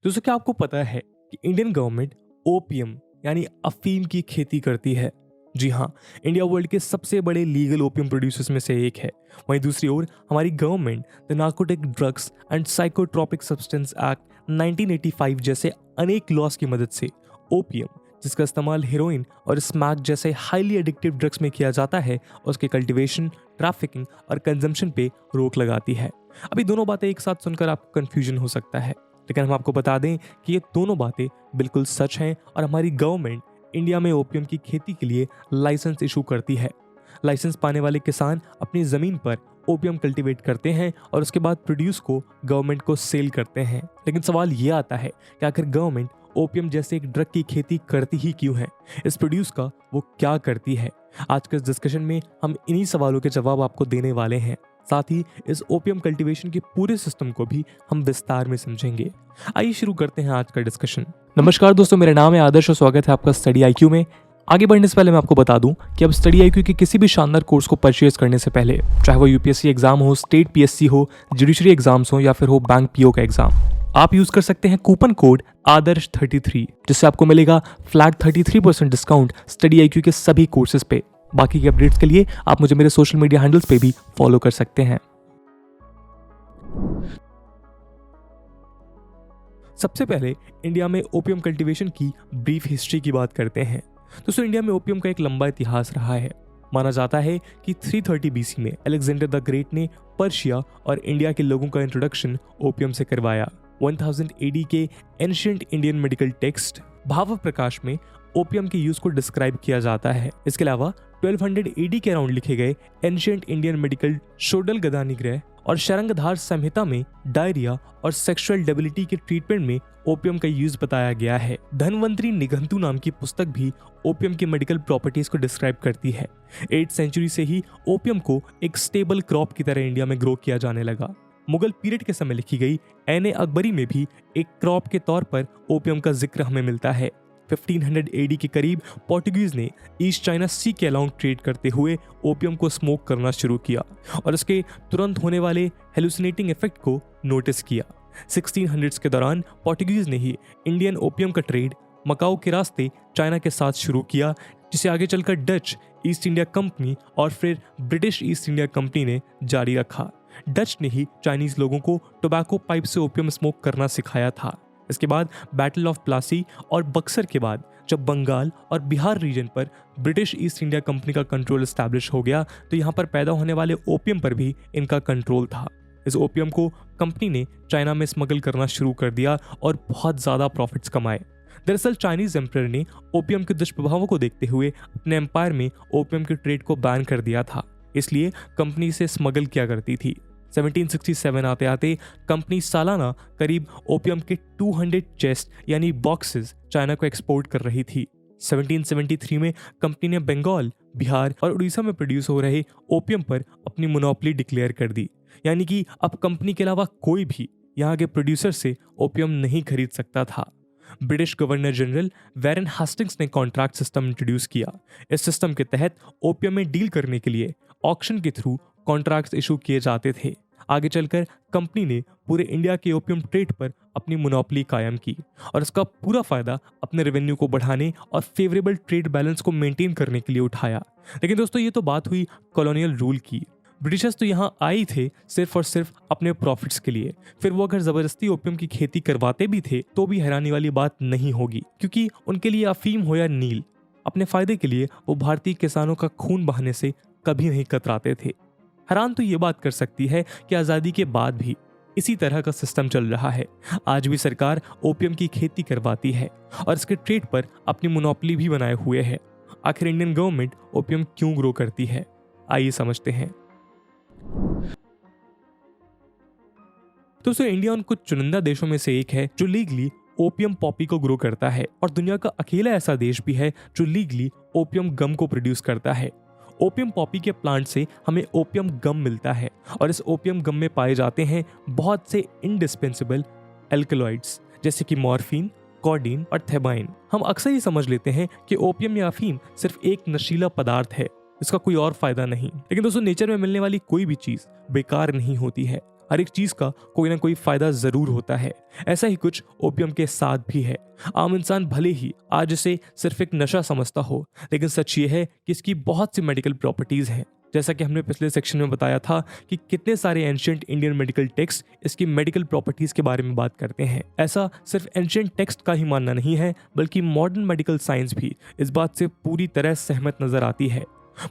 दोस्तों क्या आपको पता है कि इंडियन गवर्नमेंट ओपियम यानी अफीम की खेती करती है। जी हाँ, इंडिया वर्ल्ड के सबसे बड़े लीगल ओपियम प्रोड्यूसर्स में से एक है। वहीं दूसरी ओर हमारी government the narcotic drugs and psychotropic substance act 1985 जैसे अनेक लॉज की मदद से ओपियम, जिसका इस्तेमाल हेरोइन और स्मैक जैसे हाईली एडिक्टिव ड्रग्स में किया जाता है, उसके कल्टीवेशन, ट्रैफिकिंग और कंजम्पशन पे रोक लगाती है। अभी दोनों बातें एक साथ सुनकर आपको कंफ्यूजन हो सकता है, लेकिन हम आपको बता दें कि ये दोनों बातें बिल्कुल सच हैं और हमारी गवर्नमेंट इंडिया में ओपियम की खेती के लिए लाइसेंस इशू करती है। लाइसेंस पाने वाले किसान अपनी ज़मीन पर ओपियम कल्टीवेट करते हैं और उसके बाद प्रोड्यूस को गवर्नमेंट को सेल करते हैं। लेकिन सवाल ये आता है कि आखिर गवर्नमेंट ओपियम जैसे एक ड्रग की खेती करती ही क्यों है? इस प्रोड्यूस का वो क्या करती है? आज के इस डिस्कशन में हम इन्हीं सवालों के जवाब आपको देने वाले हैं। साथ ही इस ओपियम कल्टीवेशन के पूरे सिस्टम को भी हम विस्तार में समझेंगे। आइए शुरू करते हैं आज का डिस्कशन। नमस्कार दोस्तों, मेरा नाम है आदर्श और स्वागत है आपका स्टडी आईक्यू में। आगे बढ़ने से पहले मैं आपको बता दूं कि अब स्टडी आईक्यू के किसी भी शानदार कोर्स को परचेज करने से पहले, चाहे वो यूपीएससी एग्जाम हो, स्टेट पीएससी हो, जुडिशरी एग्जाम्स हो या फिर हो बैंक पीओ का एग्जाम, आप यूज कर सकते हैं कूपन कोड आदर्श 33, जिससे आपको मिलेगा फ्लैट 33% डिस्काउंट स्टडी आईक्यू के सभी कोर्सेज पे। बाकी के अपडेट्स के लिए आप मुझे मेरे सोशल मीडिया हैंडल्स पे भी फॉलो कर सकते हैं। सबसे पहले इंडिया में ओपियम कल्टीवेशन की ब्रीफ हिस्ट्री की बात करते हैं। दोस्तों, इंडिया में ओपियम का एक लंबा इतिहास रहा है। माना जाता है कि 330 बीसी में अलेक्जेंडर द ग्रेट ने पर्शिया और इंडिया के लोगों का इंट्रोडक्शन ओपियम से करवाया। 1000 एडी के एंशिएंट इंडियन मेडिकल टेक्स्ट भाव प्रकाश में ओपियम के यूज को डिस्क्राइब किया जाता है। इसके अलावा 1200 एडी के अराउंड लिखे गए एंशिएंट इंडियन मेडिकल शोडल गदानिग्रह और शरंगधार संहिता में डायरिया और सेक्सुअल डेबिलिटी के ट्रीटमेंट में ओपियम का यूज बताया गया है। धनवंतरी निघंटू नाम की पुस्तक भी ओपियम की मेडिकल प्रॉपर्टीज को डिस्क्राइब करती है। 8th सेंचुरी से ही ओपियम को एक स्टेबल क्रॉप की तरह इंडिया में ग्रो किया जाने लगा। मुगल पीरियड के समय लिखी गई एन ए अकबरी में भी एक क्रॉप के तौर पर ओपियम का जिक्र हमें मिलता है। 1500 एडी के करीब पोर्टुगीज ने ईस्ट चाइना सी के अलाउंग ट्रेड करते हुए ओपियम को स्मोक करना शुरू किया और इसके तुरंत होने वाले हेलुसिनेटिंग इफेक्ट को नोटिस किया। 1600s के दौरान पोर्टुगीज ने ही इंडियन ओपियम का ट्रेड मकाओ के रास्ते चाइना के साथ शुरू किया, जिसे आगे चलकर डच ईस्ट इंडिया कंपनी और फिर ब्रिटिश ईस्ट इंडिया कंपनी ने जारी रखा। डच ने ही चाइनीज लोगों को टोबैको पाइप से ओपियम स्मोक करना सिखाया था। इसके बाद बैटल ऑफ प्लासी और बक्सर के बाद जब बंगाल और बिहार रीजन पर ब्रिटिश ईस्ट इंडिया कंपनी का कंट्रोल एस्टैब्लिश हो गया, तो यहाँ पर पैदा होने वाले ओपियम पर भी इनका कंट्रोल था। इस ओपियम को कंपनी ने चाइना में स्मगल करना शुरू कर दिया और बहुत ज़्यादा प्रॉफिट्स कमाए। दरअसल चाइनीज एम्परर ने ओपियम के दुष्प्रभावों को देखते हुए अपने एम्पायर में ओपियम के ट्रेड को बैन कर दिया था, इसलिए कंपनी इसे स्मगल किया करती थी। 1767 आते आते कंपनी सालाना करीब ओपियम के 200 चेस्ट यानी बॉक्सेस चाइना को एक्सपोर्ट कर रही थी। 1773 में कंपनी ने बंगाल, बिहार और उड़ीसा में प्रोड्यूस हो रहे ओपियम पर अपनी मोनोपोली डिक्लेयर कर दी, यानी कि अब कंपनी के अलावा कोई भी यहाँ के प्रोड्यूसर से ओपियम नहीं खरीद सकता था। British governor general Warren Hastings ने कॉन्ट्रैक्ट सिस्टम इंट्रोड्यूस किया। इस सिस्टम के तहत ओपियम में डील करने के लिए ऑक्शन के थ्रू कॉन्ट्रैक्ट्स इशू किए जाते थे। आगे चलकर कंपनी ने पूरे इंडिया के ओपियम ट्रेड पर अपनी मोनोपोली कायम की और इसका पूरा फायदा अपने रेवेन्यू को बढ़ाने और फेवरेबल ट्रेड बैलेंस को मेंटेन करने के लिए उठाया। लेकिन दोस्तों, ये तो बात हुई कॉलोनियल रूल की। ब्रिटिशर्स तो यहाँ आए थे सिर्फ और सिर्फ अपने प्रॉफिट्स के लिए। फिर वो अगर जबरदस्ती ओपियम की खेती करवाते भी थे तो भी हैरानी वाली बात नहीं होगी, क्योंकि उनके लिए अफीम हो या नील, अपने फायदे के लिए वो भारतीय किसानों का खून बहाने से कभी नहीं कतराते थे। हैरान तो ये बात कर सकती है कि आज़ादी के बाद भी इसी तरह का सिस्टम चल रहा है। आज भी सरकार ओपियम की खेती करवाती है और इसके ट्रेड पर अपनी मोनोपोली भी बनाए हुए है। आखिर इंडियन गवर्नमेंट ओपियम क्यों ग्रो करती है, आइए समझते हैं। दोस्तों, इंडिया उन कुछ चुनिंदा देशों में से एक है जो लीगली ओपियम पॉपी को ग्रो करता है और दुनिया का अकेला ऐसा देश भी है जो लीगली ओपियम गम को प्रोड्यूस करता है। ओपियम पॉपी के प्लांट से हमें ओपियम गम मिलता है और इस ओपियम गम में पाए जाते हैं बहुत से इंडिस्पेंसेबल एल्कलॉइड्स, जैसे कि मॉर्फिन, कोडीन और थेबाइन। हम अक्सर ही समझ लेते हैं कि ओपियम या अफीम सिर्फ एक नशीला पदार्थ है, इसका कोई और फायदा नहीं। लेकिन दोस्तों, नेचर में मिलने वाली कोई भी चीज बेकार नहीं होती है। हर एक चीज का कोई ना कोई फायदा जरूर होता है। ऐसा ही कुछ ओपियम के साथ भी है। आम इंसान भले ही आज इसे सिर्फ एक नशा समझता हो, लेकिन सच ये है कि इसकी बहुत सी मेडिकल प्रॉपर्टीज हैं। जैसा कि हमने पिछले सेक्शन में बताया था कि कितने सारे एंशिएंट इंडियन मेडिकल टेक्स्ट इसकी मेडिकल प्रॉपर्टीज के बारे में बात करते हैं। ऐसा सिर्फ एंशिएंट टेक्स्ट का ही मानना नहीं है, बल्कि मॉडर्न मेडिकल साइंस भी इस बात से पूरी तरह सहमत नजर आती है।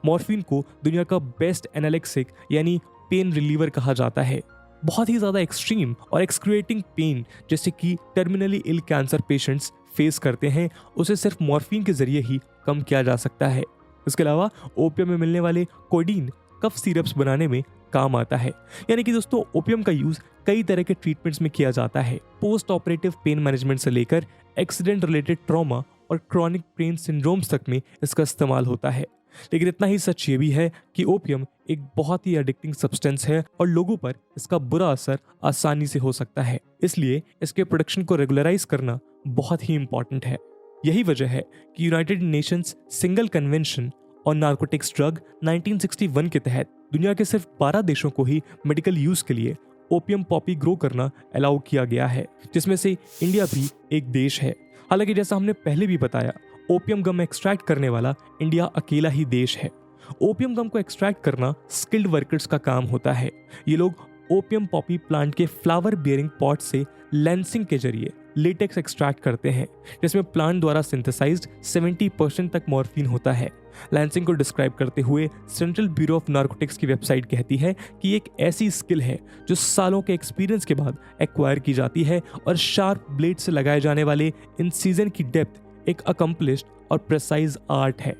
मॉर्फिन को दुनिया का बेस्ट एनालिसिक यानी पेन रिलीवर कहा जाता है। बहुत ही ज्यादा एक्सट्रीम और एक्सक्रूएटिंग पेन जैसे कि terminally ill cancer patients face करते हैं, उसे सिर्फ मॉर्फिन के जरिए ही कम किया जा सकता है। इसके अलावा ओपियम में मिलने वाले कोडीन कफ सिरप्स बनाने में काम आता है। यानी कि दोस्तों, ओपियम का यूज कई तरह के ट्रीटमेंट्स में किया जाता है। पोस्ट ऑपरेटिव पेन मैनेजमेंट से लेकर एक्सीडेंट रिलेटेड ट्रॉमा और क्रॉनिक पेन सिंड्रोम्स तक में इसका इस्तेमाल होता है। लेकिन इतना ही सच ये भी है कि ओपियम एक बहुत ही एडिक्टिंग सब्सटेंस है और लोगों पर इसका बुरा असर आसानी से हो सकता है। इसलिए इसके प्रोडक्शन को रेगुलराइज करना बहुत ही इंपॉर्टेंट है। यही वजह है कि यूनाइटेड नेशंस सिंगल कन्वेंशन और नार्कोटिक्स ड्रग 1961 के तहत दुनिया के सिर्फ 12 देशों को ही मेडिकल यूज के लिए ओपियम पॉपी ग्रो करना अलाउ किया गया है, जिसमें से इंडिया भी एक देश है। हालांकि जैसा हमने पहले भी बताया, ओपियम गम एक्सट्रैक्ट करने वाला इंडिया अकेला ही देश है। ओपियम गम को एक्सट्रैक्ट करना स्किल्ड वर्कर्स का काम होता है। ये लोग ओपियम पॉपी प्लांट के फ्लावर बियरिंग पॉट से लेंसिंग के जरिए लेटेक्स एक्सट्रैक्ट करते हैं, जिसमें प्लांट द्वारा सिंथेसाइज्ड 70% तक मॉर्फिन होता है। लेंसिंग को डिस्क्राइब करते हुए सेंट्रल ब्यूरो ऑफ नार्कोटिक्स की वेबसाइट कहती है कि एक ऐसी स्किल है जो सालों के एक्सपीरियंस के बाद एक्वायर की जाती है और शार्प ब्लेड से लगाए जाने वाले इंसिजन की डेप्थ एक अकम्प्लिश्ड और प्रेसाइज आर्ट है।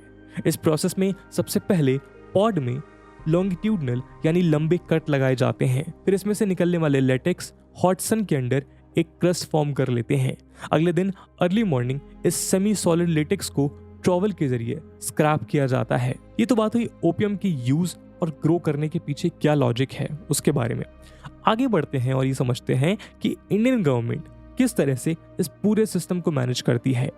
इस प्रोसेस में सबसे पहले पॉड में लॉन्गिट्यूडनल यानी लंबे कट लगाए जाते हैं। फिर इसमें से निकलने वाले लेटेक्स हॉट सन के अंडर एक क्रस्ट फॉर्म कर लेते हैं। अगले दिन अर्ली मॉर्निंग इस सेमी सॉलिड लेटेक्स को ट्रॉवल के जरिए स्क्रैप किया जाता है। ये तो बात हुई ओपियम की यूज और ग्रो करने के पीछे क्या लॉजिक है उसके बारे में। आगे बढ़ते हैं और ये समझते हैं कि इंडियन गवर्नमेंट किस तरह से इस पूरे सिस्टम को मैनेज करती है।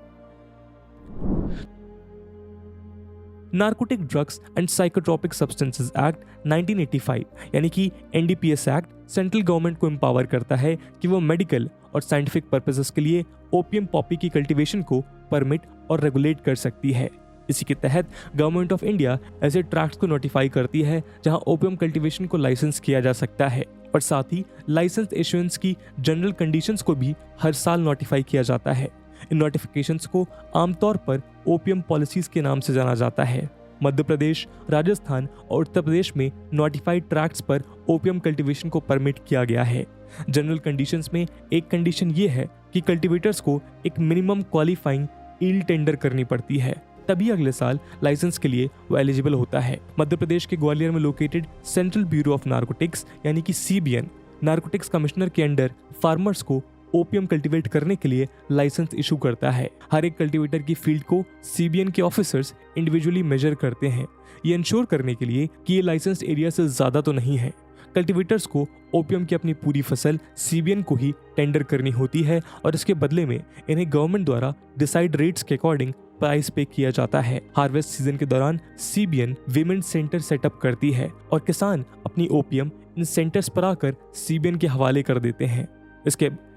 Narcotic drugs and psychotropic substances act 1985 यानी कि एनडीपीएस एक्ट सेंट्रल गवर्नमेंट को एम्पावर करता है कि वो मेडिकल और साइंटिफिक पर्पसेस के लिए ओपियम पॉपी की कल्टीवेशन को परमिट और रेगुलेट कर सकती है। इसी के तहत गवर्नमेंट ऑफ इंडिया ऐसे ट्रैक्ट्स को नोटिफाई करती है जहां ओपियम कल्टीवेशन को लाइसेंस किया जा सकता है, और साथ ही लाइसेंस इशुएंस की जनरल कंडीशंस को भी हर साल नोटिफाई किया जाता है। इन नोटिफिकेशंस को आमतौर पर ओपियम पॉलिसीज के नाम से जाना जाता है। मध्य प्रदेश, राजस्थान और उत्तर प्रदेश में नोटिफाइड ट्रैक्ट्स पर ओपियम कल्टीवेशन को परमिट किया गया है। जनरल कंडीशंस में एक कंडीशन ये है कि कल्टीवेटर्स को एक मिनिमम क्वालिफाइंग यील्ड टेंडर करनी पड़ती है, तभी अगले साल लाइसेंस के लिए वो एलिजिबल होता है। मध्य प्रदेश के ग्वालियर में located central bureau of narcotics यानी कि सीबीएन नार्कोटिक्स कमिश्नर के अंडर फार्मर्स को ओपियम कल्टीवेट करने के लिए लाइसेंस इशू करता है। हर एक कल्टीवेटर की फील्ड को सीबीएन के ऑफिसर्स इंडिविजुअली मेजर करते हैं, ये इंश्योर करने के लिए कि ये लाइसेंस एरिया से ज्यादा तो नहीं है। कल्टीवेटर्स को ओपियम की अपनी पूरी फसल सीबीएन को ही टेंडर करनी होती है और इसके बदले में इन्हें गवर्नमेंट द्वारा डिसाइड रेट्स के अकॉर्डिंग प्राइस पे किया जाता है। हार्वेस्ट सीजन के दौरान सीबीएन वीमेन सेंटर सेटअप करती है और किसान अपनी ओपियम इन सेंटर्स पर आकर सीबीएन के हवाले कर देते हैं।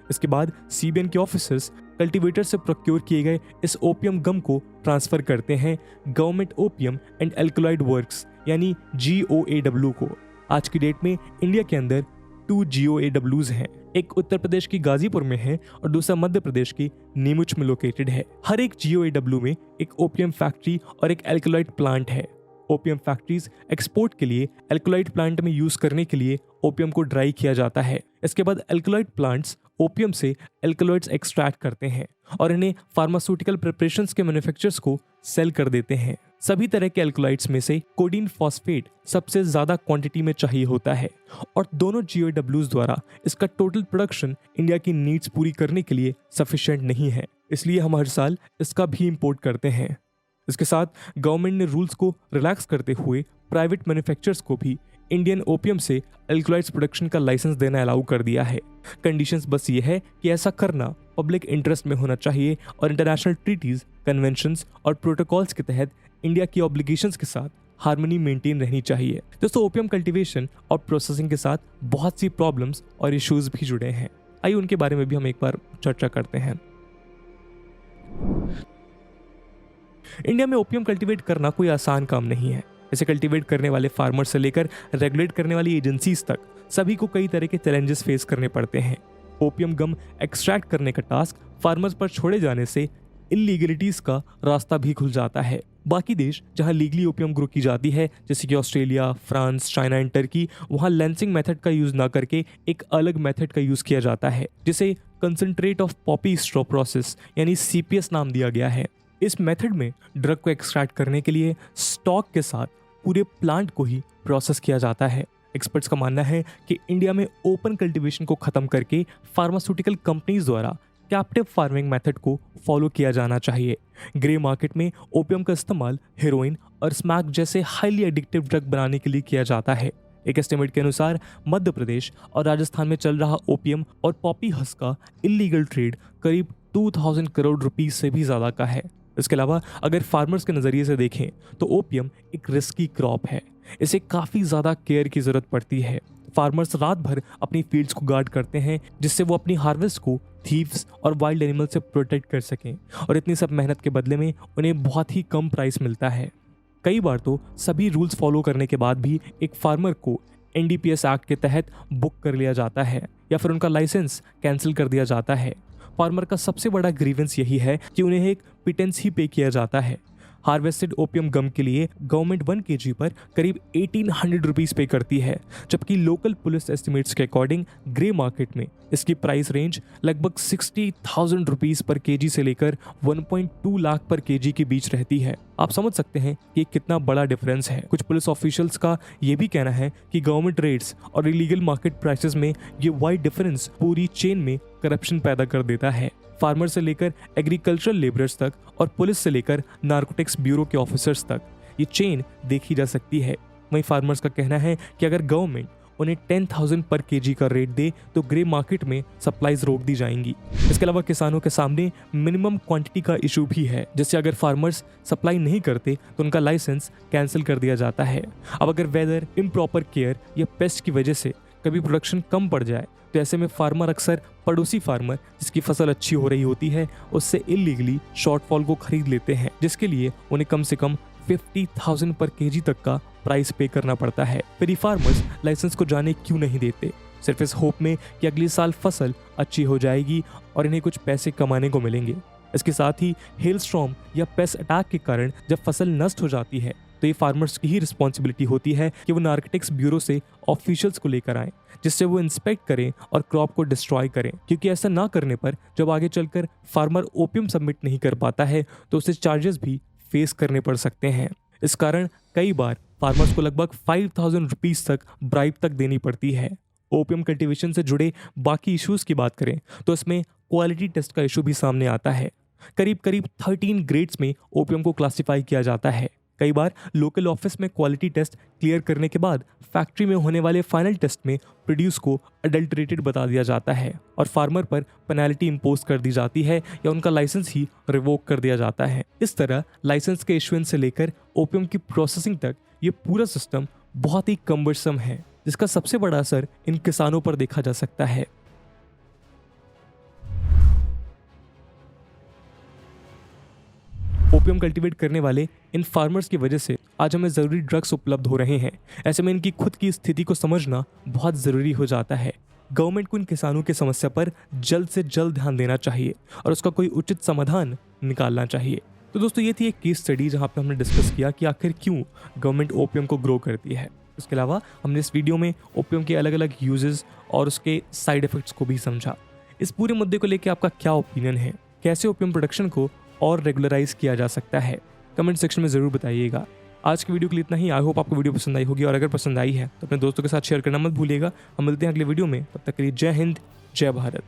इसके बाद सीबीएन के ऑफिसर्स कल्टीवेटर से प्रोक्योर किए गए इस ओपियम गम को ट्रांसफर करते हैं government opium and alkaloid works यानी GOAW को। आज की डेट में इंडिया के अंदर 2 GOAWs हैं। एक उत्तर प्रदेश की गाजीपुर में है और दूसरा मध्य प्रदेश की नीमुच में लोकेटेड है। हर एक GOAW में एक ओपियम फैक्ट्री और एक एल्कलॉइड प्लांट है। ओपियम फैक्ट्रीज एक्सपोर्ट के लिए एल्कलॉइड प्लांट में यूज करने के लिए ओपियम को ड्राई किया जाता है। इसके बाद एल्कलॉइड प्लांट्स ओपियम से एल्कलॉइड्स एक्सट्रैक्ट करते हैं और इन्हें फार्मास्यूटिकल प्रिपरेशंस के मैन्युफैक्चरर्स को सेल कर देते हैं। सभी तरह के एल्कलॉइड्स में से कोडीन फॉस्फेट सबसे ज्यादा क्वांटिटी में चाहिए होता है और दोनों GOAWs द्वारा इसका टोटल प्रोडक्शन इंडिया की नीड्स पूरी करने के लिए सफिशिएंट नहीं है, इसलिए हम हर साल इसका भी इंपोर्ट करते हैं। इसके साथ गवर्नमेंट ने रूल्स को रिलैक्स करते हुए प्राइवेट मैन्युफैक्चरर्स को भी इंडियन ओपियम से एल्कलॉइड्स प्रोडक्शन का लाइसेंस देना अलाउ कर दिया है। कंडीशंस बस ये है कि ऐसा करना पब्लिक इंटरेस्ट में होना चाहिए और इंटरनेशनल ट्रीटीज, कन्वेंशंस और प्रोटोकॉल्स के तहत इंडिया की ऑब्लिगेशंस के साथ हार्मनी मेंटेन रहनी चाहिए। दोस्तों ओपियम कल्टीवेशन और प्रोसेसिंग के साथ बहुत सी प्रॉब्लम्स और इश्यूज भी जुड़े हैं। आइए उनके बारे में भी हम एक बार चर्चा करते हैं। इंडिया में ओपियम कल्टीवेट करना कोई आसान काम नहीं है। इसे कल्टीवेट करने वाले फार्मर्स से लेकर रेगुलेट करने वाली एजेंसीज तक सभी को कई तरह के चैलेंजेस फेस करने पड़ते हैं। ओपियम गम एक्सट्रैक्ट करने का टास्क फार्मर्स पर छोड़े जाने से इलीगलिटीज का रास्ता भी खुल जाता है। बाकी देश जहां लीगली ओपियम ग्रो की जाती है, जैसे कि Australia, France, China and Turkey, वहां लेंसिंग मेथड का यूज ना करके एक अलग मेथड का यूज किया जाता है, जिसे concentrate of Poppy straw process यानी CPS नाम दिया गया है। इस मेथड में ड्रग को एक्सट्रैक्ट करने के लिए स्टॉक के साथ पूरे प्लांट को ही प्रोसेस किया जाता है। एक्सपर्ट्स का मानना है कि इंडिया में ओपन कल्टीवेशन को खत्म करके फार्मास्यूटिकल कंपनीज द्वारा कैप्टिव फार्मिंग मेथड को फॉलो किया जाना चाहिए। ग्रे मार्केट में ओपियम का इस्तेमाल हेरोइन और स्मैक जैसे हाईली एडिक्टिव ड्रग बनाने के लिए किया जाता है। एक एस्टिमेट के अनुसार मध्य प्रदेश और राजस्थान में चल रहा ओपियम और पॉपी हस का इलीगल ट्रेड करीब 2000 करोड़ रुपीस से भी ज्यादा का है। इसके अलावा अगर फार्मर्स के नज़रिए से देखें तो ओपियम एक रिस्की क्रॉप है। इसे काफ़ी ज़्यादा केयर की ज़रूरत पड़ती है। फार्मर्स रात भर अपनी फील्ड्स को गार्ड करते हैं, जिससे वो अपनी हार्वेस्ट को थीव्स और वाइल्ड एनिमल से प्रोटेक्ट कर सकें, और इतनी सब मेहनत के बदले में उन्हें बहुत ही कम प्राइस मिलता है। कई बार तो सभी रूल्स फॉलो करने के बाद भी एक फार्मर को NDPS एक्ट के तहत बुक कर लिया जाता है या फिर उनका लाइसेंस कैंसिल कर दिया जाता है। फार्मर का सबसे बड़ा ग्रीवेंस यही है कि उन्हें एक पिटेंस ही पे किया जाता है। हार्वेस्टेड ओपियम गम के लिए गवर्नमेंट 1 kg पर करीब 1800 रुपीस पे करती है, जबकि लोकल पुलिस एस्टिमेट्स के अकॉर्डिंग ग्रे मार्केट में इसकी प्राइस रेंज लगभग 60,000 रुपीस पर केजी से लेकर 1.2 लाख पर केजी के बीच रहती है। आप समझ सकते हैं कि कितना बड़ा डिफरेंस है। कुछ पुलिस ऑफिशियल्स का ये भी कहना है कि गवर्नमेंट रेट्स और इलीगल मार्केट प्राइसेस में ये वाइड डिफरेंस पूरी चेन में करप्शन पैदा कर देता है। फार्मर से लेकर एग्रीकल्चरल लेबरर्स तक और पुलिस से लेकर नार्कोटिक्स ब्यूरो के ऑफिसर्स तक ये चेन देखी जा सकती है। वहीं फार्मर्स का कहना है कि अगर गवर्नमेंट उन्हें 10,000 पर केजी का रेट दे तो ग्रे मार्केट में सप्लाईज रोक दी जाएंगी। इसके अलावा किसानों के सामने मिनिमम क्वांटिटी का इशू भी है, जिससे अगर फार्मर्स सप्लाई नहीं करते तो उनका लाइसेंस कैंसिल कर दिया जाता है। अब अगर वेदर, इम्प्रॉपर केयर या पेस्ट की वजह से कभी प्रोडक्शन कम पड़ जाए तो ऐसे में फार्मर अक्सर पड़ोसी फार्मर जिसकी फसल अच्छी हो रही होती है उससे इलीगली शॉर्टफॉल को खरीद लेते हैं, जिसके लिए उन्हें कम से कम 50,000 पर केजी तक का प्राइस पे करना पड़ता है। फिर ये फार्मर्स लाइसेंस को जाने क्यों नहीं देते, सिर्फ इस होप में कि अगले साल फसल अच्छी हो जाएगी और इन्हें कुछ पैसे कमाने को मिलेंगे। इसके साथ ही हेल स्टॉर्म या पेस्ट अटैक के कारण जब फसल नष्ट हो जाती है तो ये फार्मर्स की ही रिस्पॉन्सिबिलिटी होती है कि वो नार्कोटिक्स ब्यूरो से ऑफिशियल्स को लेकर आएं, जिससे वो इंस्पेक्ट करें और क्रॉप को डिस्ट्रॉय करें, क्योंकि ऐसा ना करने पर जब आगे चलकर फार्मर ओपियम सबमिट नहीं कर पाता है तो उसे चार्जेस भी फेस करने पड़ सकते हैं। इस कारण कई बार फार्मर्स को लगभग 5,000 रुपीज तक ब्राइब तक देनी पड़ती है। ओपियम कल्टीवेशन से जुड़े बाकी इश्यूज की बात करें तो इसमें क्वालिटी टेस्ट का इशू भी सामने आता है। करीब 13 ग्रेड्स में ओपियम को क्लासिफाई किया जाता है। कई बार लोकल ऑफिस में क्वालिटी टेस्ट क्लियर करने के बाद फैक्ट्री में होने वाले फाइनल टेस्ट में प्रोड्यूस को अडल्टरेटेड बता दिया जाता है और फार्मर पर पेनल्टी इंपोज कर दी जाती है या उनका लाइसेंस ही रिवोक कर दिया जाता है। इस तरह लाइसेंस के इश्यूएंस से लेकर ओपियम की प्रोसेसिंग तक ये पूरा सिस्टम बहुत ही कम्बरसम है, जिसका सबसे बड़ा असर इन किसानों पर देखा जा सकता है। ओपियम कल्टीवेट करने वाले इन फार्मर्स की वजह से आज हमें ज़रूरी ड्रग्स उपलब्ध हो रहे हैं। ऐसे में इनकी खुद की स्थिति को समझना बहुत ज़रूरी हो जाता है। गवर्नमेंट को इन किसानों की समस्या पर जल्द से जल्द ध्यान देना चाहिए और उसका कोई उचित समाधान निकालना चाहिए। तो दोस्तों ये थी एक केस स्टडी जहाँ पे हमने डिस्कस किया कि आखिर क्यों गवर्नमेंट ओपियम को ग्रो करती है। इसके अलावा हमने इस वीडियो में ओपियम के अलग अलग यूजेस और उसके साइड इफेक्ट्स को भी समझा। इस पूरे मुद्दे को लेकर आपका क्या ओपिनियन है, कैसे ओपियम प्रोडक्शन को और रेगुलराइज किया जा सकता है, कमेंट सेक्शन में ज़रूर बताइएगा। आज की वीडियो के लिए इतना ही। आई होप आपको वीडियो पसंद आई होगी और अगर पसंद आई है तो अपने दोस्तों के साथ शेयर करना मत भूलिएगा। हम मिलते हैं अगले वीडियो में, तब तक के लिए जय हिंद, जय भारत।